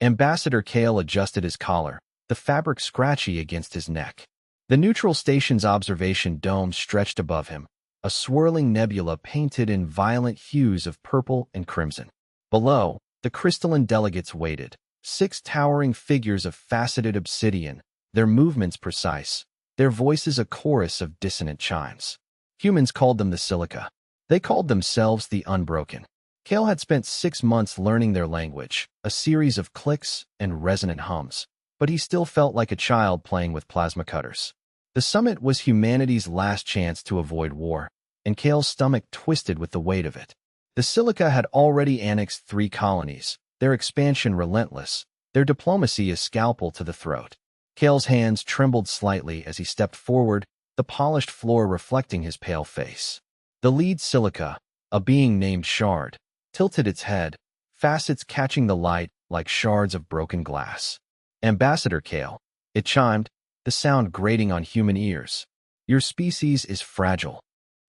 Ambassador Kale adjusted his collar, the fabric scratchy against his neck. The neutral station's observation dome stretched above him, a swirling nebula painted in violent hues of purple and crimson. Below, the crystalline delegates waited, 6 towering figures of faceted obsidian, their movements precise, their voices a chorus of dissonant chimes. Humans called them the Silica. They called themselves the Unbroken. Kale had spent 6 months learning their language, a series of clicks and resonant hums, but he still felt like a child playing with plasma cutters. The summit was humanity's last chance to avoid war, and Kale's stomach twisted with the weight of it. The Silica had already annexed 3 colonies, their expansion relentless, their diplomacy a scalpel to the throat. Kale's hands trembled slightly as he stepped forward, the polished floor reflecting his pale face. The lead Silica, a being named Shard, tilted its head, facets catching the light like shards of broken glass. Ambassador Kale, it chimed, the sound grating on human ears. Your species is fragile.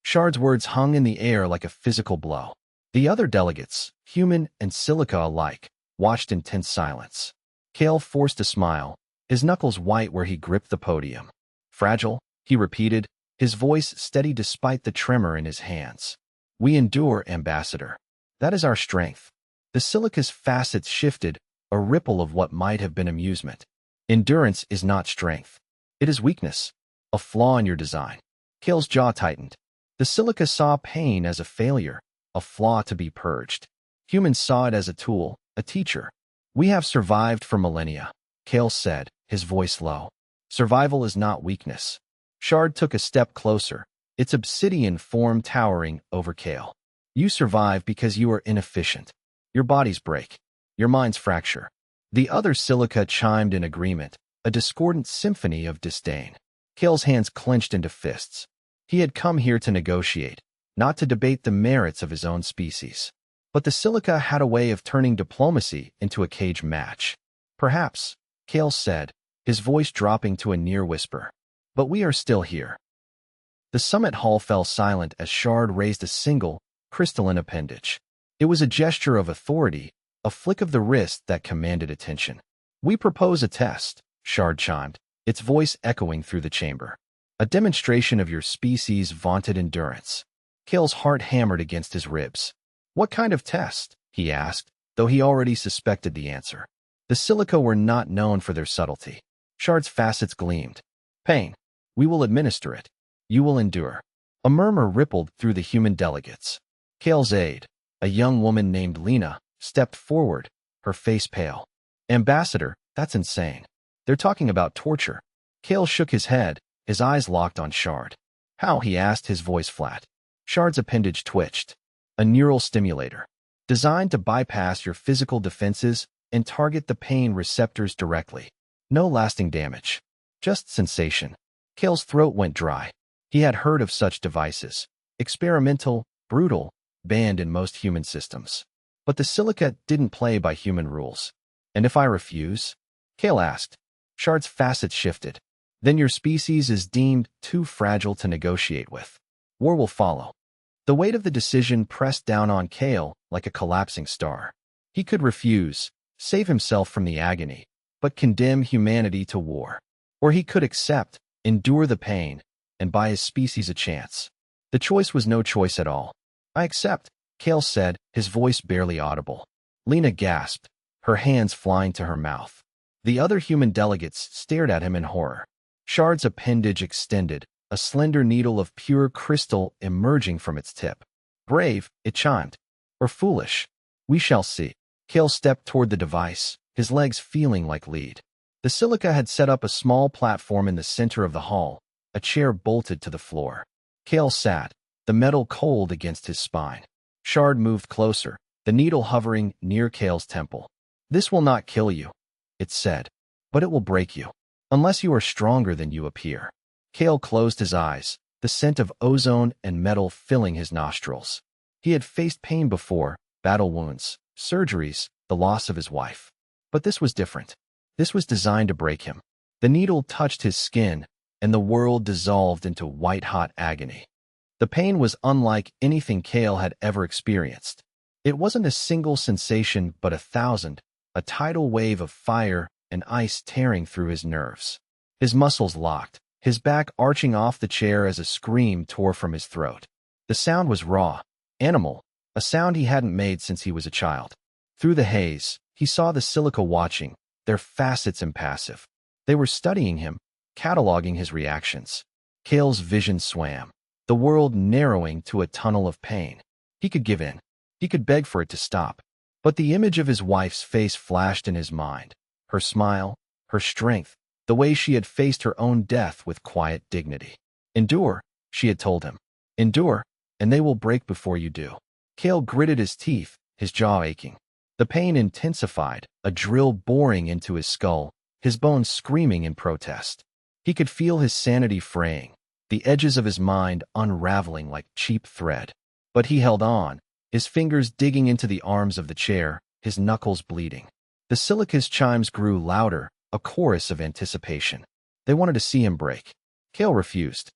Shard's words hung in the air like a physical blow. The other delegates, human and Silica alike, watched in tense silence. Kale forced a smile, his knuckles white where he gripped the podium. Fragile, he repeated, his voice steady despite the tremor in his hands. We endure, Ambassador. That is our strength. The Silica's facets shifted, a ripple of what might have been amusement. Endurance is not strength. It is weakness, a flaw in your design. Kale's jaw tightened. The Silica saw pain as a failure, a flaw to be purged. Humans saw it as a tool, a teacher. We have survived for millennia, Kale said, his voice low. Survival is not weakness. Shard took a step closer, its obsidian form towering over Kale. You survive because you are inefficient. Your bodies break. Your minds fracture. The other Silica chimed in agreement, a discordant symphony of disdain. Kale's hands clenched into fists. He had come here to negotiate, not to debate the merits of his own species. But the Silica had a way of turning diplomacy into a cage match. Perhaps, Kale said, his voice dropping to a near whisper. But we are still here. The summit hall fell silent as Shard raised a single, crystalline appendage. It was a gesture of authority, a flick of the wrist that commanded attention. We propose a test, Shard chimed, its voice echoing through the chamber. A demonstration of your species' vaunted endurance. Kale's heart hammered against his ribs. What kind of test? He asked, though he already suspected the answer. The Silica were not known for their subtlety. Shard's facets gleamed. Pain. We will administer it. You will endure. A murmur rippled through the human delegates. Kale's aide, a young woman named Lena, stepped forward, her face pale. Ambassador, that's insane. They're talking about torture. Kale shook his head, his eyes locked on Shard. How? He asked, his voice flat. Shard's appendage twitched. A neural stimulator, designed to bypass your physical defenses and target the pain receptors directly. No lasting damage. Just sensation. Kale's throat went dry. He had heard of such devices. Experimental, brutal, banned in most human systems. But the Silica didn't play by human rules. And if I refuse? Kale asked. Shard's facets shifted. Then your species is deemed too fragile to negotiate with. War will follow. The weight of the decision pressed down on Kale like a collapsing star. He could refuse, save himself from the agony, but condemn humanity to war. Or he could accept, endure the pain, and buy his species a chance. The choice was no choice at all. I accept, Kale said, his voice barely audible. Lena gasped, her hands flying to her mouth. The other human delegates stared at him in horror. Shard's appendage extended, a slender needle of pure crystal emerging from its tip. Brave, it chimed. Or foolish. We shall see. Kale stepped toward the device, his legs feeling like lead. The Silica had set up a small platform in the center of the hall, a chair bolted to the floor. Kale sat, the metal cold against his spine. Shard moved closer, the needle hovering near Kale's temple. This will not kill you, it said, but it will break you, unless you are stronger than you appear. Kale closed his eyes, the scent of ozone and metal filling his nostrils. He had faced pain before, battle wounds, surgeries, the loss of his wife. But this was different. This was designed to break him. The needle touched his skin, and the world dissolved into white-hot agony. The pain was unlike anything Kale had ever experienced. It wasn't a single sensation but 1,000, a tidal wave of fire and ice tearing through his nerves. His muscles locked, his back arching off the chair as a scream tore from his throat. The sound was raw, animal, a sound he hadn't made since he was a child. Through the haze, he saw the silica watching, their facets impassive. They were studying him, cataloging his reactions. Kale's vision swam, the world narrowing to a tunnel of pain. He could give in. He could beg for it to stop. But the image of his wife's face flashed in his mind. Her smile, her strength, the way she had faced her own death with quiet dignity. Endure, she had told him. Endure, and they will break before you do. Kale gritted his teeth, his jaw aching. The pain intensified, a drill boring into his skull, his bones screaming in protest. He could feel his sanity fraying, the edges of his mind unraveling like cheap thread. But he held on, his fingers digging into the arms of the chair, his knuckles bleeding. The silica's chimes grew louder, a chorus of anticipation. They wanted to see him break. Kale refused.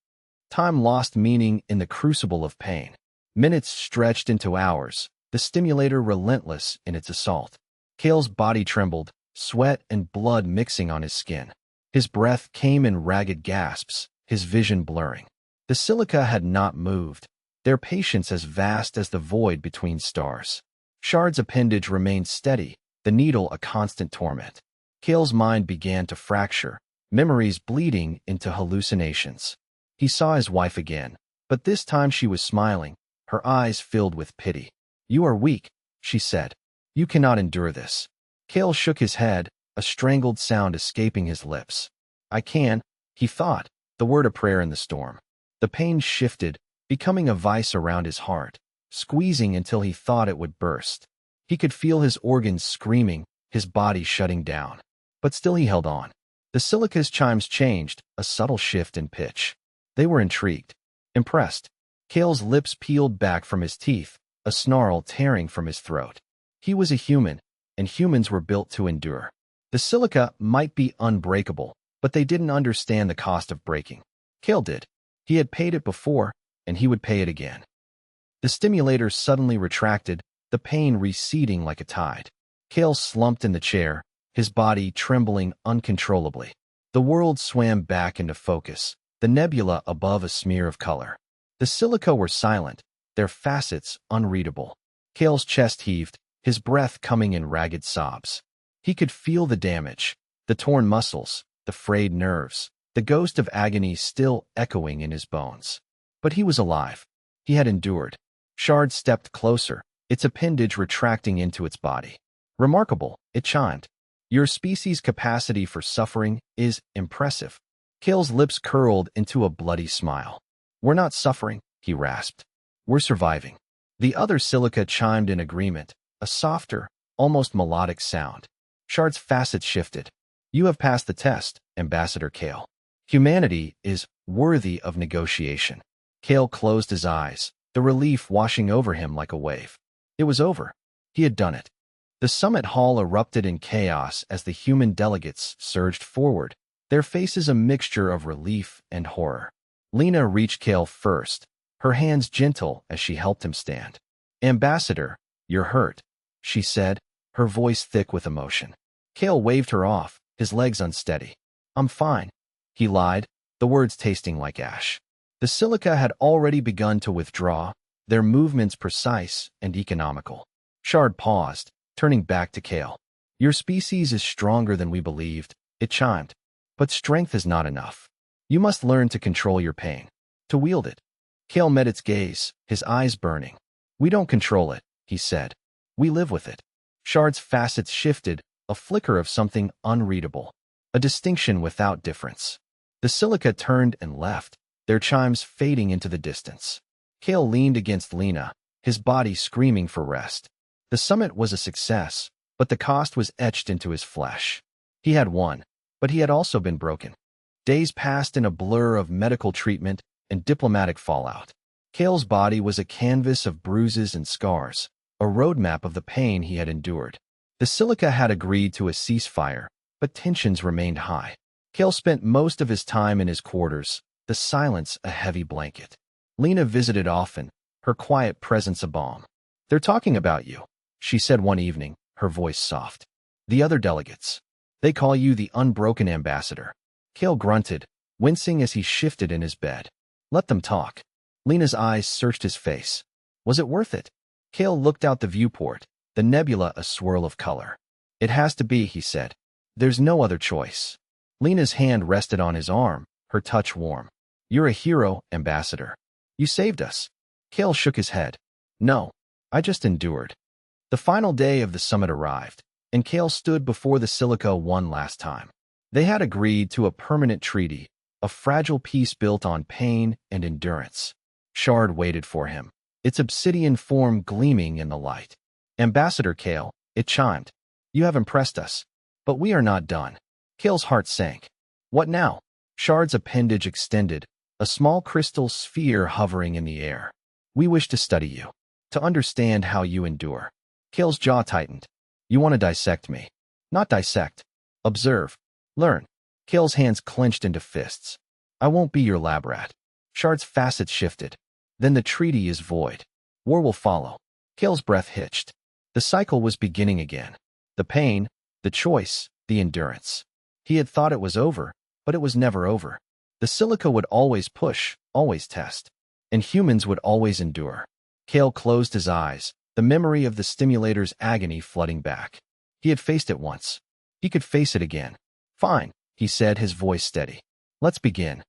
Time lost meaning in the crucible of pain. Minutes stretched into hours, the stimulator relentless in its assault. Kale's body trembled, sweat and blood mixing on his skin. His breath came in ragged gasps, his vision blurring. The silica had not moved, their patience as vast as the void between stars. Shard's appendage remained steady, the needle a constant torment. Kale's mind began to fracture, memories bleeding into hallucinations. He saw his wife again, but this time she was smiling, her eyes filled with pity. "You are weak," she said. "You cannot endure this." Kale shook his head, a strangled sound escaping his lips. "I can," he thought, the word a prayer in the storm. The pain shifted, becoming a vice around his heart, squeezing until he thought it would burst. He could feel his organs screaming, his body shutting down. But still he held on. The silica's chimes changed, a subtle shift in pitch. They were intrigued, impressed. Kale's lips peeled back from his teeth, a snarl tearing from his throat. He was a human, and humans were built to endure. The silica might be unbreakable, but they didn't understand the cost of breaking. Kale did. He had paid it before, and he would pay it again. The stimulator suddenly retracted, the pain receding like a tide. Kale slumped in the chair, his body trembling uncontrollably. The world swam back into focus, the nebula above a smear of color. The silica were silent, their facets unreadable. Kale's chest heaved, his breath coming in ragged sobs. He could feel the damage, the torn muscles, the frayed nerves, the ghost of agony still echoing in his bones. But he was alive. He had endured. Shard stepped closer, its appendage retracting into its body. "Remarkable," it chimed. "Your species' capacity for suffering is impressive." Kale's lips curled into a bloody smile. "We're not suffering," he rasped. "We're surviving." The other silica chimed in agreement, a softer, almost melodic sound. Shard's facets shifted. "You have passed the test, Ambassador Kale. Humanity is worthy of negotiation." Kale closed his eyes, the relief washing over him like a wave. It was over. He had done it. The summit hall erupted in chaos as the human delegates surged forward, their faces a mixture of relief and horror. Lena reached Kale first, her hands gentle as she helped him stand. "Ambassador, you're hurt," she said, her voice thick with emotion. Kale waved her off, his legs unsteady. "I'm fine," he lied, the words tasting like ash. The silica had already begun to withdraw, their movements precise and economical. Shard paused, turning back to Kale. "Your species is stronger than we believed," it chimed. "But strength is not enough. You must learn to control your pain, to wield it." Kale met its gaze, his eyes burning. "We don't control it," he said. "We live with it." Shard's facets shifted, a flicker of something unreadable, a distinction without difference. The silica turned and left, their chimes fading into the distance. Kale leaned against Lena, his body screaming for rest. The summit was a success, but the cost was etched into his flesh. He had won, but he had also been broken. Days passed in a blur of medical treatment and diplomatic fallout. Kale's body was a canvas of bruises and scars, a roadmap of the pain he had endured. The silica had agreed to a ceasefire, but tensions remained high. Kale spent most of his time in his quarters, the silence a heavy blanket. Lena visited often, her quiet presence a balm. "They're talking about you," she said one evening, her voice soft. The other delegates. They call you the unbroken ambassador. Kale grunted, wincing as he shifted in his bed. Let them talk. Lena's eyes searched his face. Was it worth it? Kale looked out the viewport, the nebula a swirl of color. It has to be, he said. There's no other choice. Lena's hand rested on his arm, her touch warm. You're a hero, ambassador. You saved us. Kale shook his head. No, I just endured. The final day of the summit arrived, and Kale stood before the Silico one last time. They had agreed to a permanent treaty, a fragile peace built on pain and endurance. Shard waited for him, its obsidian form gleaming in the light. Ambassador Kale, it chimed. You have impressed us, but we are not done. Kale's heart sank. What now? Shard's appendage extended, a small crystal sphere hovering in the air. We wish to study you, to understand how you endure. Kale's jaw tightened. You want to dissect me. Not dissect. Observe. Learn. Kale's hands clenched into fists. I won't be your lab rat. Shard's facets shifted. Then the treaty is void. War will follow. Kale's breath hitched. The cycle was beginning again. The pain, the choice, the endurance. He had thought it was over, but it was never over. The Silica would always push, always test. And humans would always endure. Kale closed his eyes, the memory of the stimulator's agony flooding back. He had faced it once. He could face it again. Fine, he said, his voice steady. Let's begin.